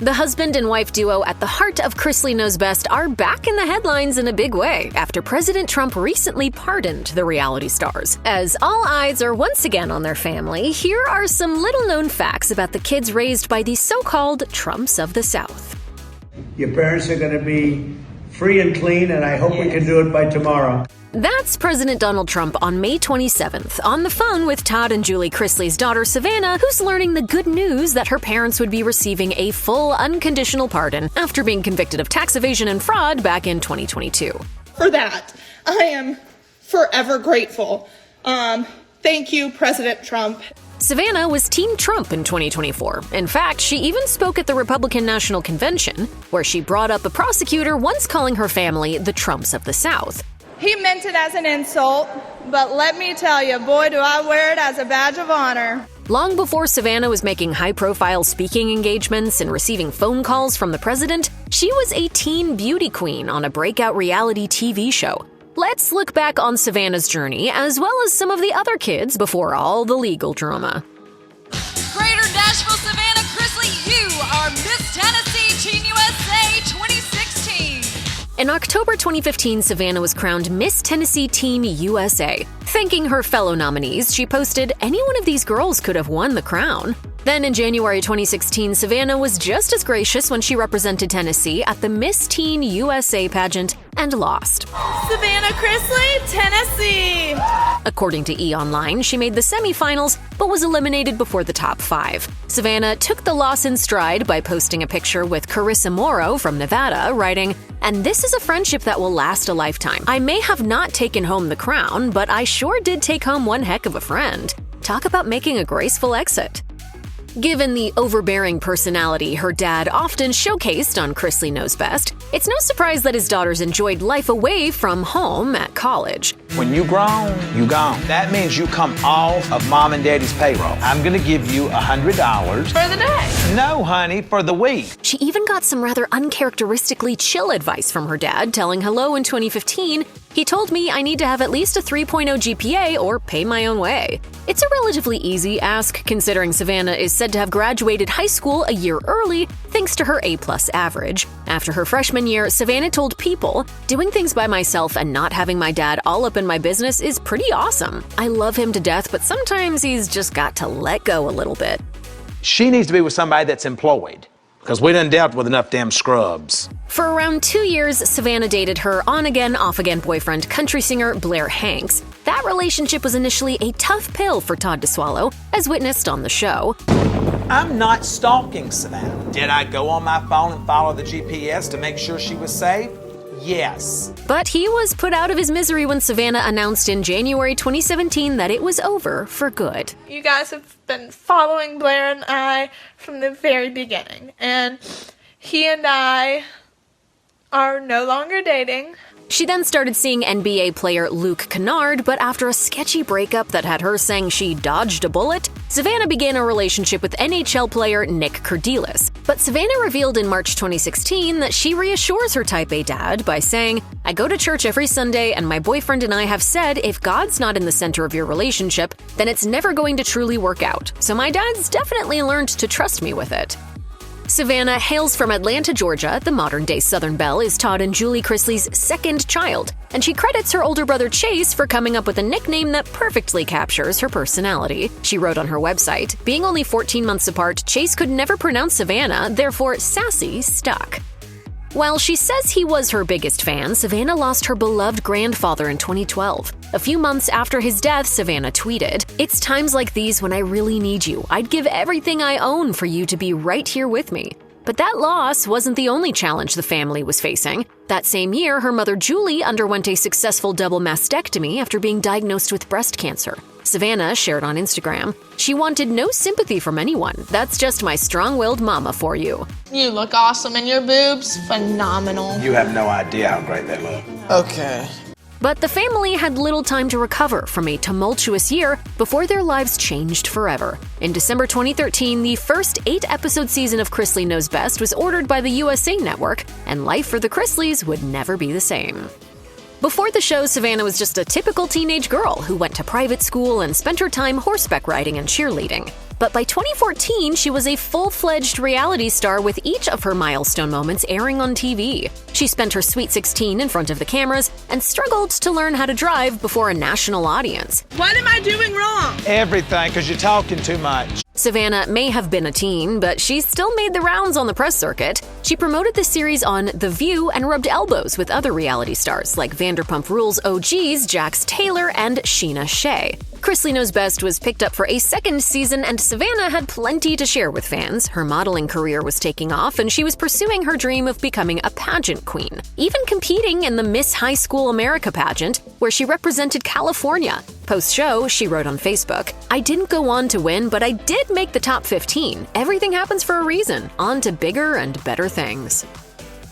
The husband and wife duo at the heart of Chrisley Knows Best are back in the headlines in a big way after President Trump recently pardoned the reality stars. As all eyes are once again on their family, here are some little-known facts about the kids raised by the so-called Trumps of the South. Your parents are going to be free and clean, and I hope we can do it by tomorrow. That's President Donald Trump on May 27th, on the phone with Todd and Julie Chrisley's daughter Savannah, who's learning the good news that her parents would be receiving a full unconditional pardon after being convicted of tax evasion and fraud back in 2022. For that, I am forever grateful. Thank you, President Trump. Savannah was Team Trump in 2024. In fact, she even spoke at the Republican National Convention, where she brought up a prosecutor once calling her family the Trumps of the South. He meant it as an insult, but let me tell you, boy, do I wear it as a badge of honor. Long before Savannah was making high-profile speaking engagements and receiving phone calls from the president, she was a teen beauty queen on a breakout reality TV show. Let's look back on Savannah's journey, as well as some of the other kids before all the legal drama. Greater Nashville, Savannah Chrisley, you are Miss Tennessee Teen USA 2016. In October 2015, Savannah was crowned Miss Tennessee Teen USA. Thanking her fellow nominees, she posted, "Any one of these girls could have won the crown." Then in January 2016, Savannah was just as gracious when she represented Tennessee at the Miss Teen USA pageant and lost. Savannah Chrisley, Tennessee. According to E! Online, she made the semifinals but was eliminated before the top 5. Savannah took the loss in stride by posting a picture with Carissa Morrow from Nevada, writing, "And this is a friendship that will last a lifetime. I may have not taken home the crown, but I sure did take home one heck of a friend." Talk about making a graceful exit. Given the overbearing personality her dad often showcased on Chrisley Knows Best, it's no surprise that his daughters enjoyed life away from home at college. When you grown, you gone. That means you come off of mom and daddy's payroll. I'm gonna give you $100. For the day. No, honey, for the week. She even got some rather uncharacteristically chill advice from her dad, telling Hello in 2015, "He told me I need to have at least a 3.0 GPA or pay my own way." It's a relatively easy ask, considering Savannah is said to have graduated high school a year early thanks to her A+ average. After her freshman year, Savannah told People, "Doing things by myself and not having my dad all up in my business is pretty awesome. I love him to death, but sometimes he's just got to let go a little bit." She needs to be with somebody that's employed, because we done dealt with enough damn scrubs. For around 2 years, Savannah dated her on-again, off-again boyfriend, country singer Blair Hanks. That relationship was initially a tough pill for Todd to swallow, as witnessed on the show. I'm not stalking Savannah. Did I go on my phone and follow the GPS to make sure she was safe? Yes. But he was put out of his misery when Savannah announced in January 2017 that it was over for good. You guys have been following Blair and I from the very beginning, and he and I are no longer dating. She then started seeing NBA player Luke Kennard, but after a sketchy breakup that had her saying she dodged a bullet, Savannah began a relationship with NHL player Nick Kurdelis. But Savannah revealed in March 2016 that she reassures her Type A dad by saying, "I go to church every Sunday, and my boyfriend and I have said if God's not in the center of your relationship, then it's never going to truly work out. So my dad's definitely learned to trust me with it." Savannah hails from Atlanta, Georgia. The modern-day Southern Belle is Todd and Julie Chrisley's second child, and she credits her older brother Chase for coming up with a nickname that perfectly captures her personality. She wrote on her website, "Being only 14 months apart, Chase could never pronounce Savannah, therefore Sassy stuck." While she says he was her biggest fan, Savannah lost her beloved grandfather in 2012. A few months after his death, Savannah tweeted, "It's times like these when I really need you. I'd give everything I own for you to be right here with me." But that loss wasn't the only challenge the family was facing. That same year, her mother Julie underwent a successful double mastectomy after being diagnosed with breast cancer. Savannah shared on Instagram, "She wanted no sympathy from anyone. That's just my strong-willed mama for you." You look awesome, and your boobs, phenomenal. You have no idea how great they look. Okay. But the family had little time to recover from a tumultuous year before their lives changed forever. In December 2013, the first 8-episode season of Chrisley Knows Best was ordered by the USA Network, and life for the Chrisleys would never be the same. Before the show, Savannah was just a typical teenage girl who went to private school and spent her time horseback riding and cheerleading. But by 2014, she was a full-fledged reality star with each of her milestone moments airing on TV. She spent her Sweet 16 in front of the cameras and struggled to learn how to drive before a national audience. What am I doing wrong? Everything, because you're talking too much. Savannah may have been a teen, but she still made the rounds on the press circuit. She promoted the series on The View and rubbed elbows with other reality stars like Vanderpump Rules OGs Jax Taylor and Sheena Shea. Chrisley Knows Best was picked up for a second season, and Savannah had plenty to share with fans. Her modeling career was taking off, and she was pursuing her dream of becoming a pageant queen, even competing in the Miss High School America pageant, where she represented California. Post-show, she wrote on Facebook, "I didn't go on to win, but I did make the top 15. Everything happens for a reason. On to bigger and better things."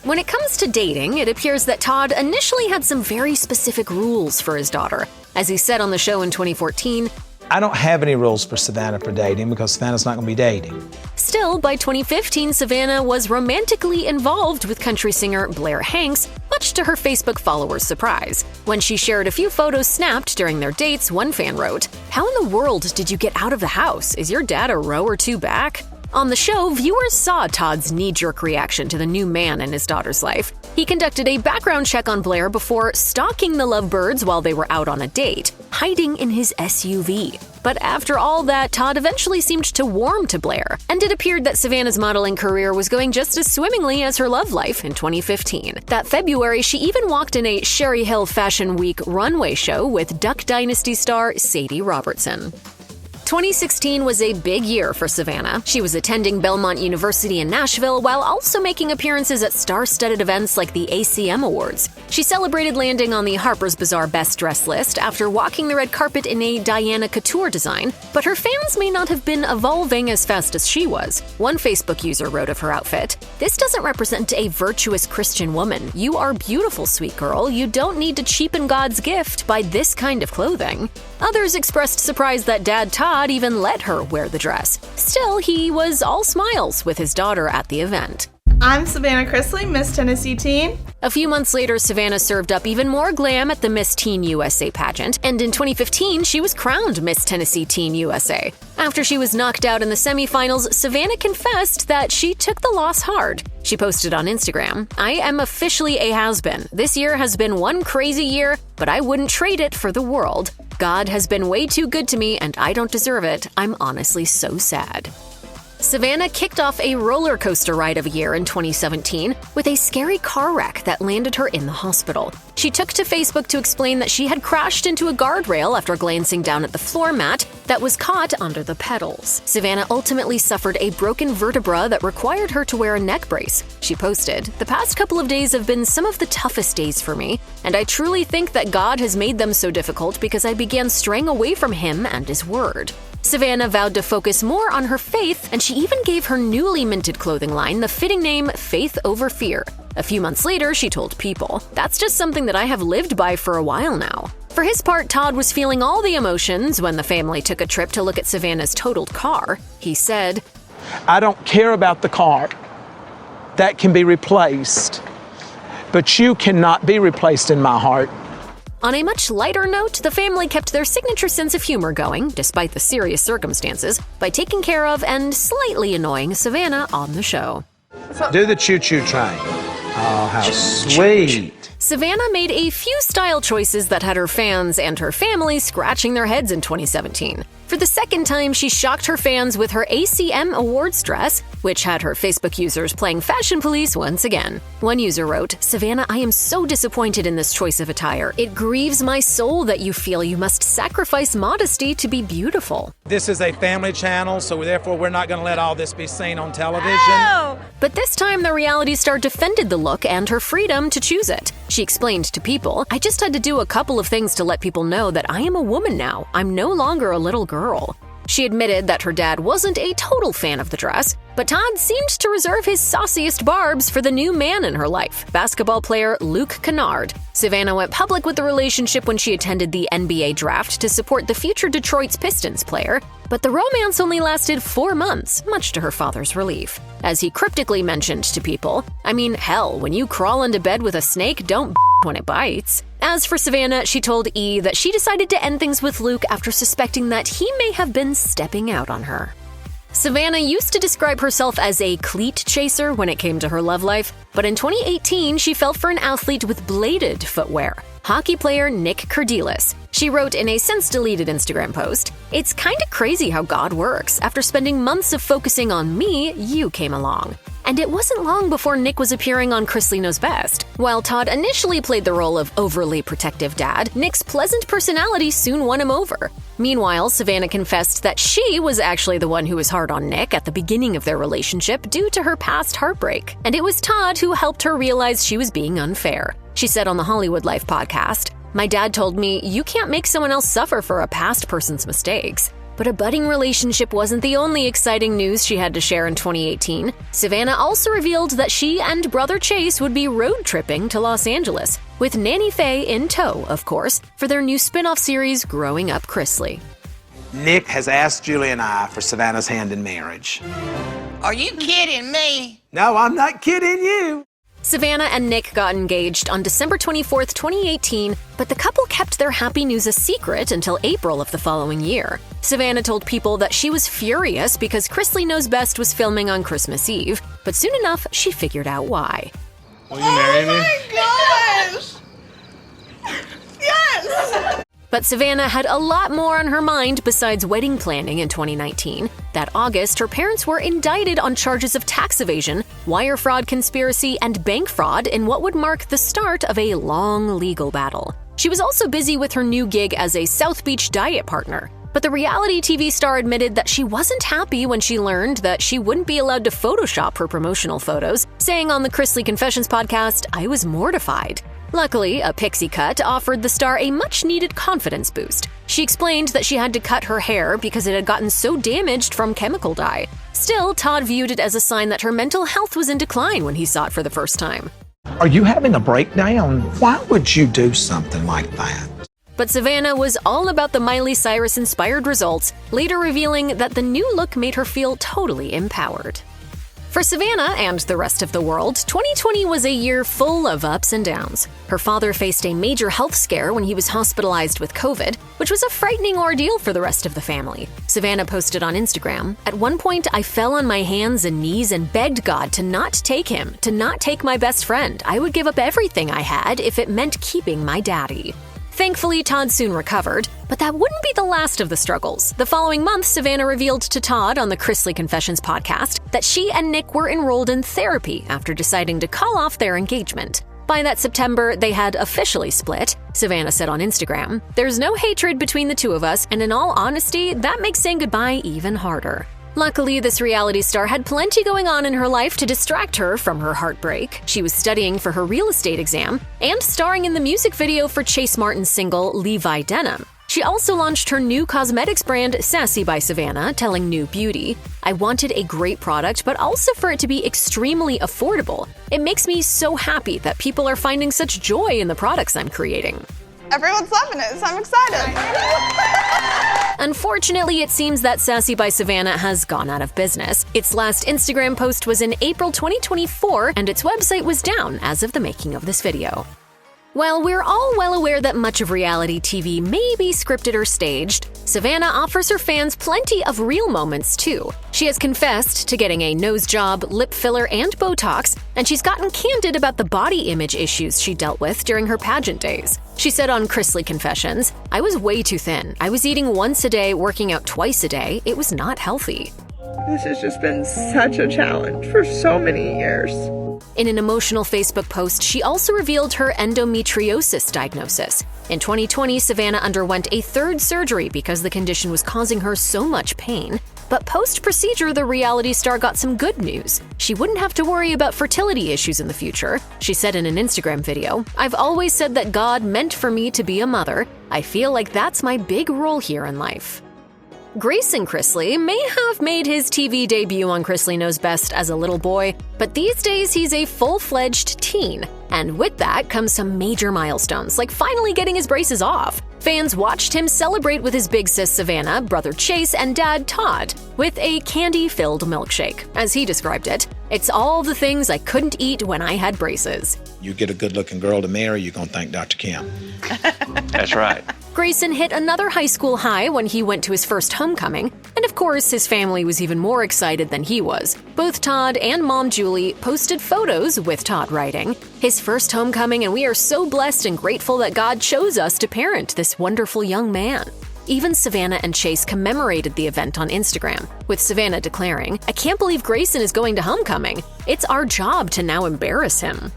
When it comes to dating, it appears that Todd initially had some very specific rules for his daughter. As he said on the show in 2014, I don't have any rules for Savannah for dating because Savannah's not going to be dating. Still, by 2015, Savannah was romantically involved with country singer Blair Hanks, much to her Facebook followers' surprise. When she shared a few photos snapped during their dates, one fan wrote, "How in the world did you get out of the house? Is your dad a row or two back?" On the show, viewers saw Todd's knee-jerk reaction to the new man in his daughter's life. He conducted a background check on Blair before stalking the lovebirds while they were out on a date, hiding in his SUV. But after all that, Todd eventually seemed to warm to Blair, and it appeared that Savannah's modeling career was going just as swimmingly as her love life in 2015. That February, she even walked in a Sherry Hill Fashion Week runway show with Duck Dynasty star Sadie Robertson. 2016 was a big year for Savannah. She was attending Belmont University in Nashville while also making appearances at star-studded events like the ACM Awards. She celebrated landing on the Harper's Bazaar Best Dress list after walking the red carpet in a Diana Couture design, but her fans may not have been evolving as fast as she was. One Facebook user wrote of her outfit, "This doesn't represent a virtuous Christian woman. You are beautiful, sweet girl. You don't need to cheapen God's gift by this kind of clothing." Others expressed surprise that Dad Todd even let her wear the dress. Still, he was all smiles with his daughter at the event. I'm Savannah Chrisley, Miss Tennessee Teen. A few months later, Savannah served up even more glam at the Miss Teen USA pageant, and in 2015, she was crowned Miss Tennessee Teen USA. After she was knocked out in the semifinals, Savannah confessed that she took the loss hard. She posted on Instagram, "I am officially a has-been. This year has been one crazy year, but I wouldn't trade it for the world. God has been way too good to me, and I don't deserve it. I'm honestly so sad." Savannah kicked off a roller coaster ride of a year in 2017 with a scary car wreck that landed her in the hospital. She took to Facebook to explain that she had crashed into a guardrail after glancing down at the floor mat that was caught under the pedals. Savannah ultimately suffered a broken vertebra that required her to wear a neck brace. She posted, "The past couple of days have been some of the toughest days for me, and I truly think that God has made them so difficult because I began straying away from Him and His Word." Savannah vowed to focus more on her faith, and she even gave her newly minted clothing line the fitting name Faith Over Fear. A few months later, she told People, "That's just something that I have lived by for a while now." For his part, Todd was feeling all the emotions when the family took a trip to look at Savannah's totaled car. He said, I don't care about the car. That can be replaced. But you cannot be replaced in my heart. On a much lighter note, the family kept their signature sense of humor going, despite the serious circumstances, by taking care of and slightly annoying Savannah on the show. Do the choo-choo train. Oh, how sweet. Savannah made a few style choices that had her fans and her family scratching their heads in 2017. For the second time, she shocked her fans with her ACM Awards dress, which had her Facebook users playing fashion police once again. One user wrote, "Savannah, I am so disappointed in this choice of attire. It grieves my soul that you feel you must sacrifice modesty to be beautiful." This is a family channel, so therefore we're not going to let all this be seen on television. Oh! But this time, the reality star defended the look and her freedom to choose it. She explained to People, "I just had to do a couple of things to let people know that I am a woman now. I'm no longer a little girl." She admitted that her dad wasn't a total fan of the dress, but Todd seemed to reserve his sauciest barbs for the new man in her life, basketball player Luke Kennard. Savannah went public with the relationship when she attended the NBA draft to support the future Detroit Pistons player, but the romance only lasted 4 months, much to her father's relief. As he cryptically mentioned to People, "I mean, hell, when you crawl into bed with a snake, don't when it bites." As for Savannah, she told E! that she decided to end things with Luke after suspecting that he may have been stepping out on her. Savannah used to describe herself as a cleat chaser when it came to her love life, but in 2018, she fell for an athlete with bladed footwear, hockey player Nicki Chrisley. She wrote in a since-deleted Instagram post, "It's kinda crazy how God works. After spending months of focusing on me, you came along." And it wasn't long before Nick was appearing on Chrisley Knows Best. While Todd initially played the role of overly protective dad, Nick's pleasant personality soon won him over. Meanwhile, Savannah confessed that she was actually the one who was hard on Nick at the beginning of their relationship due to her past heartbreak. And it was Todd who helped her realize she was being unfair. She said on the Hollywood Life podcast, "My dad told me, you can't make someone else suffer for a past person's mistakes." But a budding relationship wasn't the only exciting news she had to share in 2018. Savannah also revealed that she and brother Chase would be road tripping to Los Angeles, with Nanny Faye in tow, of course, for their new spin-off series, Growing Up Chrisley. Nick has asked Julie and I for Savannah's hand in marriage. Are you kidding me? No, I'm not kidding you. Savannah and Nick got engaged on December 24th, 2018, but the couple kept their happy news a secret until April of the following year. Savannah told people that she was furious because Chrisley Knows Best was filming on Christmas Eve, but soon enough, she figured out why. Will you marry me? Oh my gosh! Yes! But Savannah had a lot more on her mind besides wedding planning in 2019. That August, her parents were indicted on charges of tax evasion, wire fraud conspiracy, and bank fraud in what would mark the start of a long legal battle. She was also busy with her new gig as a South Beach diet partner. But the reality TV star admitted that she wasn't happy when she learned that she wouldn't be allowed to Photoshop her promotional photos, saying on the Chrisley Confessions podcast, "I was mortified." Luckily, a pixie cut offered the star a much-needed confidence boost. She explained that she had to cut her hair because it had gotten so damaged from chemical dye. Still, Todd viewed it as a sign that her mental health was in decline when he saw it for the first time. Are you having a breakdown? Why would you do something like that? But Savannah was all about the Miley Cyrus-inspired results, later revealing that the new look made her feel totally empowered. For Savannah and the rest of the world, 2020 was a year full of ups and downs. Her father faced a major health scare when he was hospitalized with COVID, which was a frightening ordeal for the rest of the family. Savannah posted on Instagram, "At one point, I fell on my hands and knees and begged God to not take him, to not take my best friend. I would give up everything I had if it meant keeping my daddy." Thankfully, Todd soon recovered, but that wouldn't be the last of the struggles. The following month, Savannah revealed to Todd on the Chrisley Confessions podcast that she and Nick were enrolled in therapy after deciding to call off their engagement. By that September, they had officially split. Savannah said on Instagram, "There's no hatred between the two of us, and in all honesty, that makes saying goodbye even harder." Luckily, this reality star had plenty going on in her life to distract her from her heartbreak. She was studying for her real estate exam and starring in the music video for Chase Martin's single Levi Denim. She also launched her new cosmetics brand, Sassy by Savannah, telling New Beauty, "I wanted a great product, but also for it to be extremely affordable. It makes me so happy that people are finding such joy in the products I'm creating." Everyone's loving it, so I'm excited. Unfortunately, it seems that Sassy by Savannah has gone out of business. Its last Instagram post was in April 2024, and its website was down as of the making of this video. While we're all well aware that much of reality TV may be scripted or staged, Savannah offers her fans plenty of real moments too. She has confessed to getting a nose job, lip filler, and Botox, and she's gotten candid about the body image issues she dealt with during her pageant days. She said on Chrisley Confessions, "I was way too thin. I was eating once a day, working out twice a day. It was not healthy." This has just been such a challenge for so many years. In an emotional Facebook post, she also revealed her endometriosis diagnosis. In 2020, Savannah underwent a third surgery because the condition was causing her so much pain. But post-procedure, the reality star got some good news. She wouldn't have to worry about fertility issues in the future. She said in an Instagram video, "I've always said that God meant for me to be a mother. I feel like that's my big role here in life." Grayson Chrisley may have made his TV debut on Chrisley Knows Best as a little boy, but these days he's a full-fledged teen. And with that comes some major milestones, like finally getting his braces off. Fans watched him celebrate with his big sis Savannah, brother Chase, and dad Todd, with a candy-filled milkshake. As he described it, "It's all the things I couldn't eat when I had braces." You get a good-looking girl to marry, you're going to thank Dr. Kim. That's right. Grayson hit another high school high when he went to his first homecoming, and of course, his family was even more excited than he was. Both Todd and Mom Julie posted photos with Todd writing, "His first homecoming, and we are so blessed and grateful that God chose us to parent this wonderful young man." Even Savannah and Chase commemorated the event on Instagram, with Savannah declaring, "I can't believe Grayson is going to homecoming. It's our job to now embarrass him."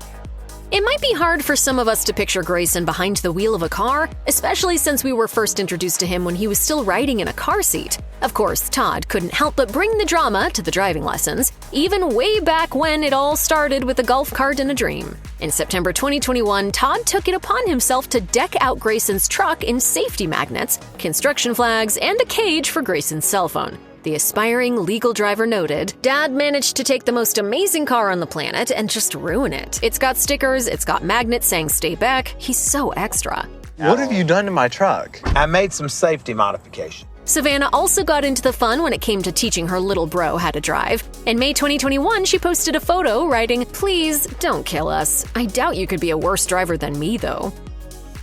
It might be hard for some of us to picture Grayson behind the wheel of a car, especially since we were first introduced to him when he was still riding in a car seat. Of course, Todd couldn't help but bring the drama to the driving lessons, even way back when it all started with a golf cart and a dream. In September 2021, Todd took it upon himself to deck out Grayson's truck in safety magnets, construction flags, and a cage for Grayson's cell phone. The aspiring legal driver noted, "Dad managed to take the most amazing car on the planet and just ruin it. It's got stickers, it's got magnets saying stay back. He's so extra." What have you done to my truck? I made some safety modifications. Savannah also got into the fun when it came to teaching her little bro how to drive. In May 2021, she posted a photo writing, "Please, don't kill us. I doubt you could be a worse driver than me, though."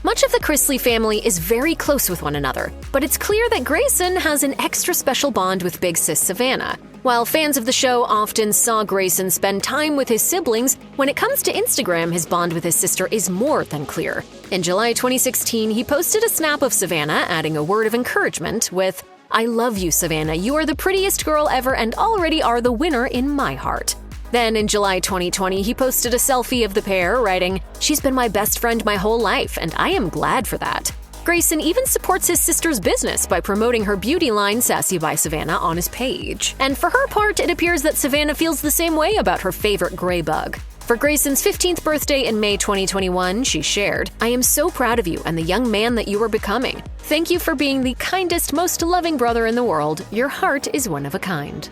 Much of the Chrisley family is very close with one another, but it's clear that Grayson has an extra special bond with big sis Savannah. While fans of the show often saw Grayson spend time with his siblings, when it comes to Instagram, his bond with his sister is more than clear. In July 2016, he posted a snap of Savannah adding a word of encouragement with, "I love you, Savannah. You are the prettiest girl ever and already are the winner in my heart." Then in July 2020, he posted a selfie of the pair, writing, "She's been my best friend my whole life, and I am glad for that." Grayson even supports his sister's business by promoting her beauty line, Sassy by Savannah, on his page. And for her part, it appears that Savannah feels the same way about her favorite gray bug. For Grayson's 15th birthday in May 2021, she shared, "I am so proud of you and the young man that you are becoming. Thank you for being the kindest, most loving brother in the world. Your heart is one of a kind."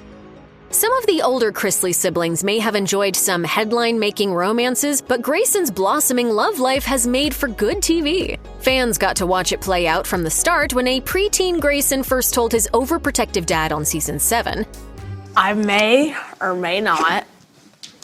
Some of the older Chrisley siblings may have enjoyed some headline-making romances, but Grayson's blossoming love life has made for good TV. Fans got to watch it play out from the start when a preteen Grayson first told his overprotective dad on season 7, "I may or may not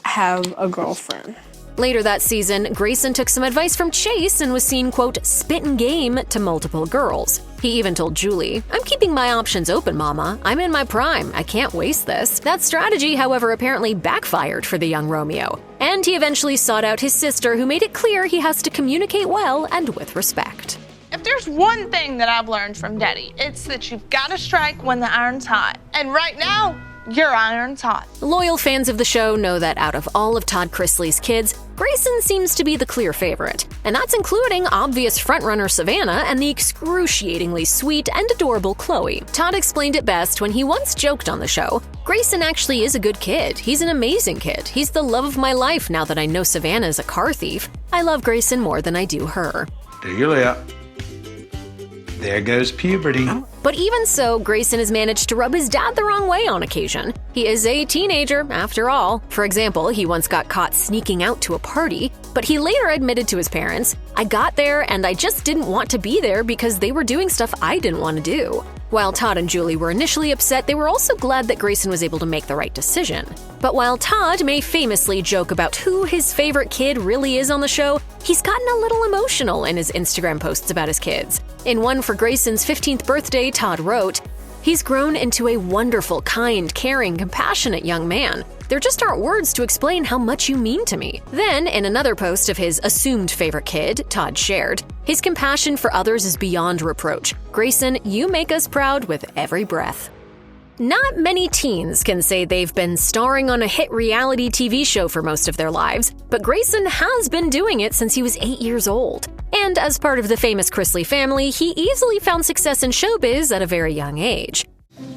have a girlfriend." Later that season, Grayson took some advice from Chase and was seen, quote, "spitting game" to multiple girls. He even told Julie, "I'm keeping my options open, Mama. I'm in my prime. I can't waste this." That strategy, however, apparently backfired for the young Romeo. And he eventually sought out his sister, who made it clear he has to communicate well and with respect. If there's one thing that I've learned from Daddy, it's that you've got to strike when the iron's hot. And right now, your iron's hot. Loyal fans of the show know that out of all of Todd Chrisley's kids, Grayson seems to be the clear favorite. And that's including obvious frontrunner Savannah and the excruciatingly sweet and adorable Chloe. Todd explained it best when he once joked on the show, "Grayson actually is a good kid. He's an amazing kid. He's the love of my life now that I know Savannah is a car thief. I love Grayson more than I do her." Do your lip. There goes puberty. But even so, Grayson has managed to rub his dad the wrong way on occasion. He is a teenager, after all. For example, he once got caught sneaking out to a party, but he later admitted to his parents, "I got there and I just didn't want to be there because they were doing stuff I didn't want to do." While Todd and Julie were initially upset, they were also glad that Grayson was able to make the right decision. But while Todd may famously joke about who his favorite kid really is on the show, he's gotten a little emotional in his Instagram posts about his kids. In one for Grayson's 15th birthday, Todd wrote, "He's grown into a wonderful, kind, caring, compassionate young man. There just aren't words to explain how much you mean to me." Then, in another post of his assumed favorite kid, Todd shared, "His compassion for others is beyond reproach. Grayson, you make us proud with every breath." Not many teens can say they've been starring on a hit reality TV show for most of their lives, but Grayson has been doing it since he was 8 years old. And as part of the famous Chrisley family, he easily found success in showbiz at a very young age.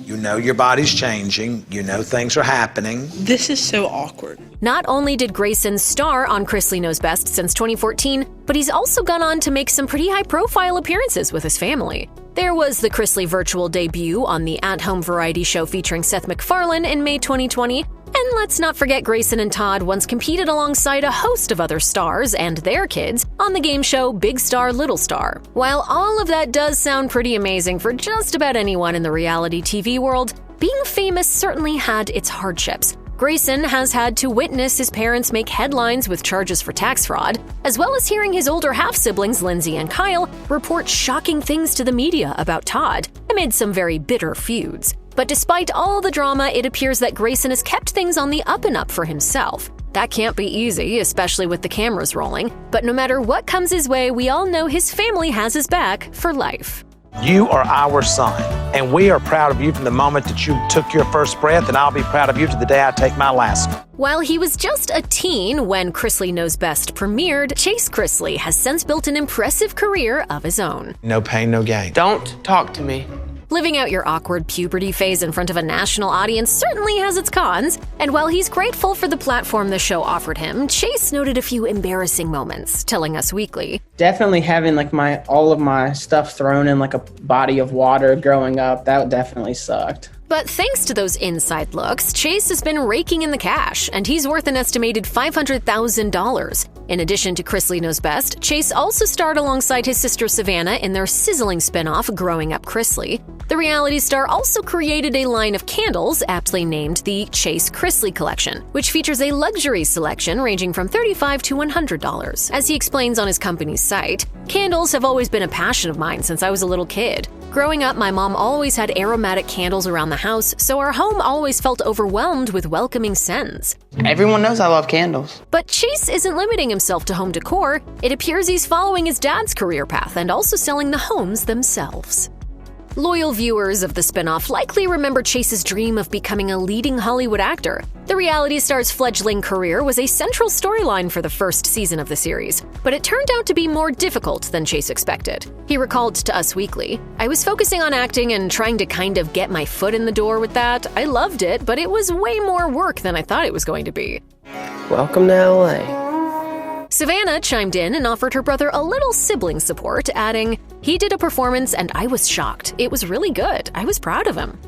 You know your body's changing. You know things are happening. This is so awkward. Not only did Grayson star on Chrisley Knows Best since 2014, but he's also gone on to make some pretty high-profile appearances with his family. There was the Chrisley virtual debut on the at-home variety show featuring Seth MacFarlane in May 2020, and let's not forget Grayson and Todd once competed alongside a host of other stars and their kids on the game show Big Star, Little Star. While all of that does sound pretty amazing for just about anyone in the reality TV world, being famous certainly had its hardships. Grayson has had to witness his parents make headlines with charges for tax fraud, as well as hearing his older half-siblings Lindsie and Kyle report shocking things to the media about Todd, amid some very bitter feuds. But despite all the drama, it appears that Grayson has kept things on the up and up for himself. That can't be easy, especially with the cameras rolling. But no matter what comes his way, we all know his family has his back for life. You are our son, and we are proud of you from the moment that you took your first breath, and I'll be proud of you to the day I take my last. While he was just a teen when Chrisley Knows Best premiered, Chase Chrisley has since built an impressive career of his own. No pain, no gain. Don't talk to me. Living out your awkward puberty phase in front of a national audience certainly has its cons, and while he's grateful for the platform the show offered him, Chase noted a few embarrassing moments, telling Us Weekly. Definitely having like all of my stuff thrown in like a body of water growing up, that definitely sucked. But thanks to those inside looks, Chase has been raking in the cash, and he's worth an estimated $500,000. In addition to Chrisley Knows Best, Chase also starred alongside his sister Savannah in their sizzling spinoff, Growing Up Chrisley. The reality star also created a line of candles aptly named the Chase Chrisley Collection, which features a luxury selection ranging from $35 to $100. As he explains on his company's site, candles have always been a passion of mine since I was a little kid. Growing up, my mom always had aromatic candles around the house, so our home always felt overwhelmed with welcoming scents. Everyone knows I love candles. But Chase isn't limiting himself to home decor. It appears he's following his dad's career path and also selling the homes themselves. Loyal viewers of the spinoff likely remember Chase's dream of becoming a leading Hollywood actor. The reality star's fledgling career was a central storyline for the first season of the series, but it turned out to be more difficult than Chase expected. He recalled to Us Weekly, "I was focusing on acting and trying to kind of get my foot in the door with that. I loved it, but it was way more work than I thought it was going to be." Welcome to LA. Savannah chimed in and offered her brother a little sibling support, adding, "He did a performance and I was shocked. It was really good. I was proud of him."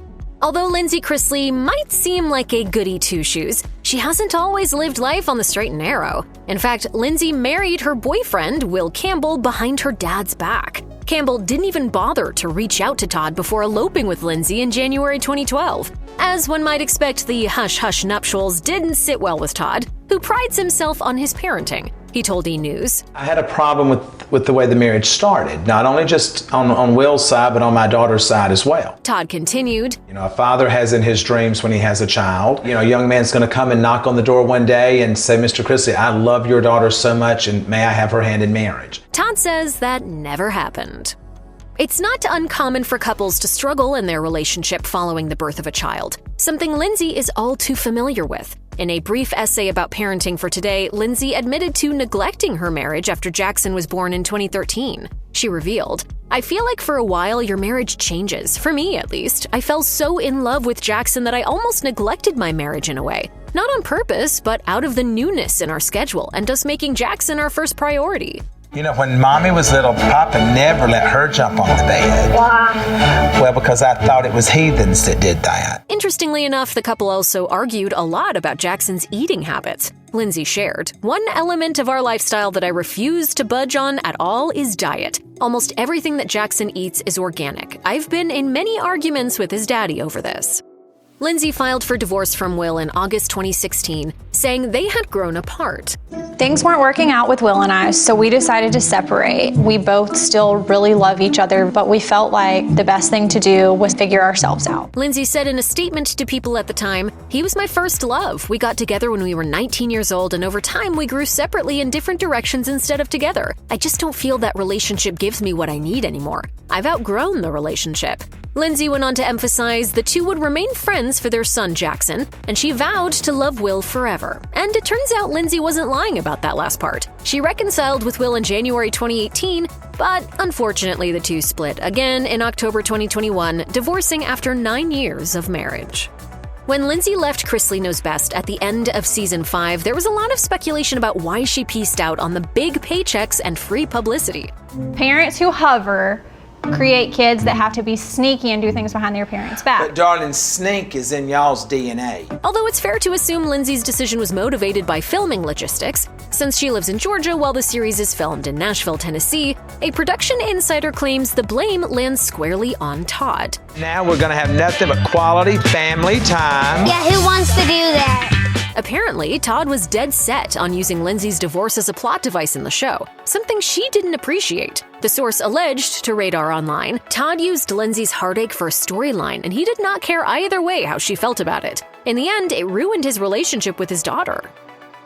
Although Lindsie Chrisley might seem like a goody two-shoes, she hasn't always lived life on the straight and narrow. In fact, Lindsie married her boyfriend, Will Campbell, behind her dad's back. Campbell didn't even bother to reach out to Todd before eloping with Lindsie in January 2012. As one might expect, the hush-hush nuptials didn't sit well with Todd, who prides himself on his parenting. He told E! News, I had a problem with the way the marriage started, not only just on Will's side, but on my daughter's side as well. Todd continued, A father has in his dreams when he has a child. A young man's going to come and knock on the door one day and say, "Mr. Chrisley, I love your daughter so much, and may I have her hand in marriage?" Todd says that never happened. It's not uncommon for couples to struggle in their relationship following the birth of a child, something Lindsie is all too familiar with. In a brief essay about parenting for Today, Lindsie admitted to neglecting her marriage after Jackson was born in 2013. She revealed, "I feel like for a while your marriage changes, for me at least. I fell so in love with Jackson that I almost neglected my marriage in a way. Not on purpose, but out of the newness in our schedule and us making Jackson our first priority." When Mommy was little, Papa never let her jump on the bed. Why? Well, because I thought it was heathens that did that. Interestingly enough, the couple also argued a lot about Jackson's eating habits. Lindsie shared, "One element of our lifestyle that I refuse to budge on at all is diet. Almost everything that Jackson eats is organic. I've been in many arguments with his daddy over this." Lindsie filed for divorce from Will in August 2016, saying they had grown apart. Things weren't working out with Will and I, so we decided to separate. We both still really love each other, but we felt like the best thing to do was figure ourselves out. Lindsie said in a statement to People at the time, "He was my first love. We got together when we were 19 years old, and over time we grew separately in different directions instead of together. I just don't feel that relationship gives me what I need anymore. I've outgrown the relationship." Lindsie went on to emphasize the two would remain friends for their son Jackson, and she vowed to love Will forever. And it turns out Lindsie wasn't lying about that last part. She reconciled with Will in January 2018, but unfortunately the two split again in October 2021, divorcing after 9 years of marriage. When Lindsie left Chrisley Knows Best at the end of season 5, there was a lot of speculation about why she pieced out on the big paychecks and free publicity. Parents who hover create kids that have to be sneaky and do things behind their parents' back. But darling, snake is in y'all's DNA. Although it's fair to assume Lindsie's decision was motivated by filming logistics, since she lives in Georgia while the series is filmed in Nashville, Tennessee, a production insider claims the blame lands squarely on Todd. Now we're going to have nothing but quality family time. Yeah, who wants to do that? Apparently, Todd was dead set on using Lindsie's divorce as a plot device in the show, something she didn't appreciate. The source alleged to Radar Online, Todd used Lindsie's heartache for a storyline, and he did not care either way how she felt about it. In the end, it ruined his relationship with his daughter.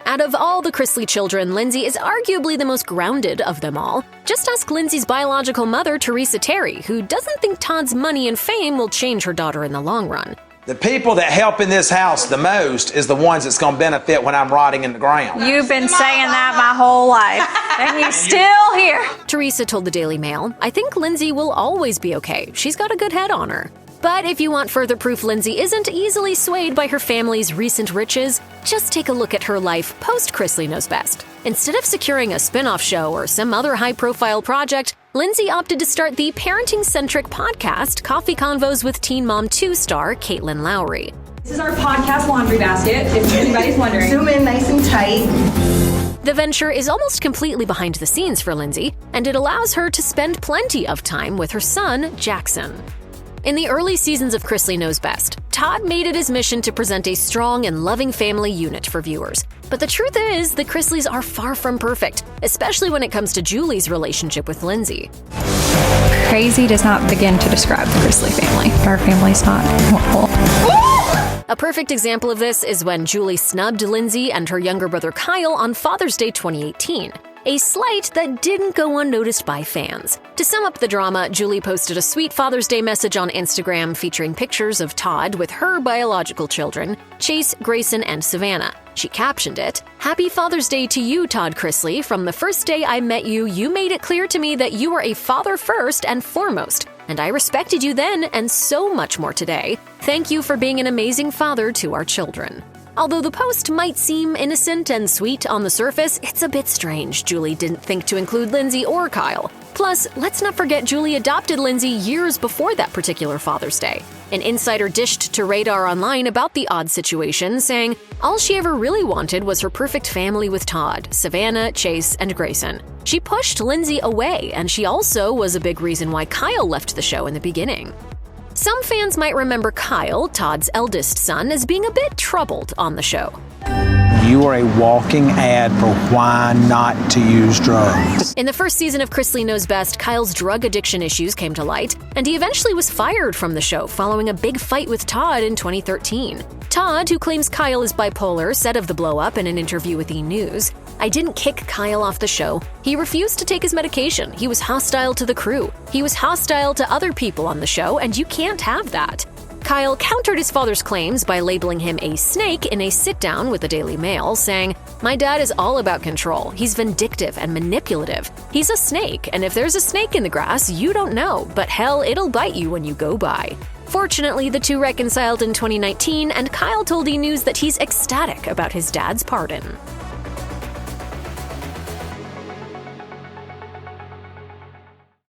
Out of all the Chrisley children, Lindsie is arguably the most grounded of them all. Just ask Lindsie's biological mother, Teresa Terry, who doesn't think Todd's money and fame will change her daughter in the long run. The people that help in this house the most is the ones that's going to benefit when I'm rotting in the ground. You've been saying that my whole life, and you're still here. Teresa told the Daily Mail, "I think Lindsie will always be okay. She's got a good head on her." But if you want further proof Lindsie isn't easily swayed by her family's recent riches, just take a look at her life post-Chrisley Knows Best. Instead of securing a spin-off show or some other high-profile project, Lindsie opted to start the parenting-centric podcast Coffee Convos with Teen Mom 2 star Caitlin Lowry. This is our podcast laundry basket, if anybody's wondering. Zoom in nice and tight. The venture is almost completely behind the scenes for Lindsie, and it allows her to spend plenty of time with her son, Jackson. In the early seasons of Chrisley Knows Best, Todd made it his mission to present a strong and loving family unit for viewers. But the truth is, the Chrisleys are far from perfect, especially when it comes to Julie's relationship with Lindsie. Crazy does not begin to describe the Chrisley family. Our family's not normal. A perfect example of this is when Julie snubbed Lindsie and her younger brother Kyle on Father's Day 2018. A slight that didn't go unnoticed by fans. To sum up the drama, Julie posted a sweet Father's Day message on Instagram featuring pictures of Todd with her biological children, Chase, Grayson, and Savannah. She captioned it, "Happy Father's Day to you, Todd Chrisley. From the first day I met you, you made it clear to me that you were a father first and foremost, and I respected you then and so much more today. Thank you for being an amazing father to our children." Although the post might seem innocent and sweet on the surface, it's a bit strange Julie didn't think to include Lindsie or Kyle. Plus, let's not forget Julie adopted Lindsie years before that particular Father's Day. An insider dished to Radar Online about the odd situation, saying all she ever really wanted was her perfect family with Todd, Savannah, Chase, and Grayson. She pushed Lindsie away, and she also was a big reason why Kyle left the show in the beginning. Some fans might remember Kyle, Todd's eldest son, as being a bit troubled on the show. You are a walking ad for why not to use drugs. In the first season of Chrisley Knows Best, Kyle's drug addiction issues came to light, and he eventually was fired from the show following a big fight with Todd in 2013. Todd, who claims Kyle is bipolar, said of the blow-up in an interview with E! News, "I didn't kick Kyle off the show. He refused to take his medication. He was hostile to the crew. He was hostile to other people on the show, and you can't have that." Kyle countered his father's claims by labeling him a snake in a sit-down with the Daily Mail, saying, "My dad is all about control. He's vindictive and manipulative. He's a snake, and if there's a snake in the grass, you don't know, but hell, it'll bite you when you go by." Fortunately, the two reconciled in 2019, and Kyle told E! News that he's ecstatic about his dad's pardon.